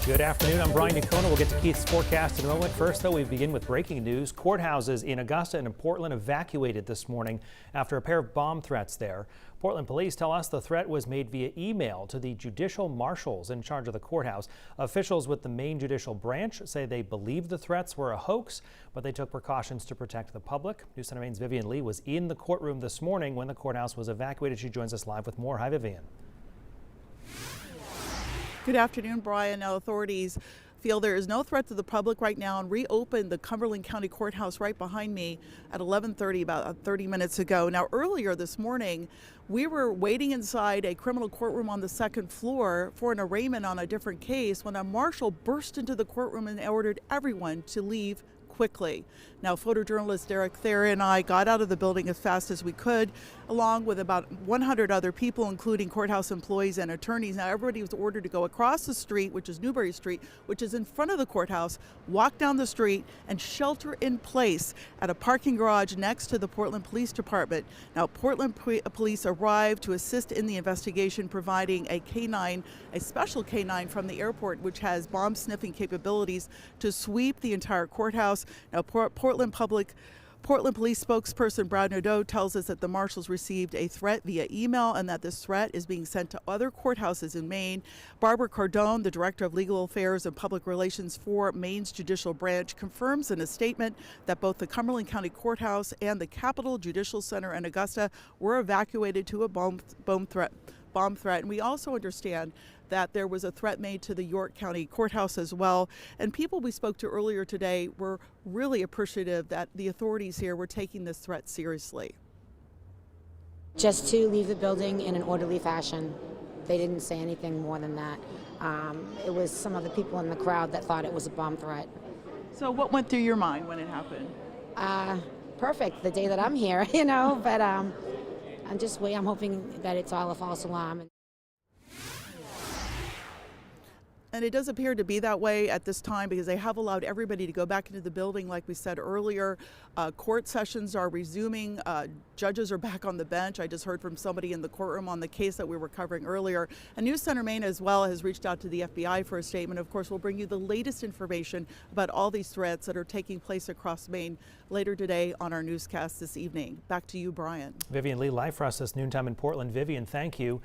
Good afternoon. I'm Brian Nakona. We'll get to Keith's forecast in a moment. First, though, we begin with breaking news. Courthouses in Augusta and in Portland evacuated this morning after a pair of bomb threats there. Portland police tell us the threat was made via email to the judicial marshals in charge of the courthouse. Officials with the Maine Judicial Branch say they believe the threats were a hoax, but they took precautions to protect the public. News Center Maine's Vivian Lee was in the courtroom this morning when the courthouse was evacuated. She joins us live with more. Hi, Vivian. Good afternoon, Brian. Now, authorities feel there is no threat to the public right now and reopened the Cumberland County Courthouse right behind me at 11:30, about 30 minutes ago. Now, earlier this morning, we were waiting inside a criminal courtroom on the second floor for an arraignment on a different case when a marshal burst into the courtroom and ordered everyone to leave quickly. Now, photojournalist Derek Thayer and I got out of the building as fast as we could, along with about 100 other people, including courthouse employees and attorneys. Now, everybody was ordered to go across the street, which is Newbury Street, which is in front of the courthouse, walk down the street, and shelter in place at a parking garage next to the Portland Police Department. Now, Portland police arrived to assist in the investigation, providing a K-9, a special K-9 from the airport, which has bomb sniffing capabilities to sweep the entire courthouse. Now, Portland Police spokesperson Brad Nadeau tells us that the marshals received a threat via email and that this threat is being sent to other courthouses in Maine. Barbara Cardone, the Director of Legal Affairs and Public Relations for Maine's Judicial Branch, confirms in a statement that both the Cumberland County Courthouse and the Capitol Judicial Center in Augusta were evacuated to a bomb threat. And we also understand that there was a threat made to the York County Courthouse as well. And people we spoke to earlier today were really appreciative that the authorities here were taking this threat seriously. Just to leave the building in an orderly fashion. They didn't say anything more than that. It was some of the people in the crowd that thought it was a bomb threat. So what went through your mind when it happened? Perfect, the day that I'm here, but I'm hoping that it's all a false alarm. And it does appear to be that way at this time because they have allowed everybody to go back into the building. Like we said earlier, court sessions are resuming. Judges are back on the bench. I just heard from somebody in the courtroom on the case that we were covering earlier. And News Center Maine as well has reached out to the FBI for a statement. Of course, we'll bring you the latest information about all these threats that are taking place across Maine later today on our newscast this evening. Back to you, Brian. Vivian Lee, live for us this noontime in Portland. Vivian, thank you.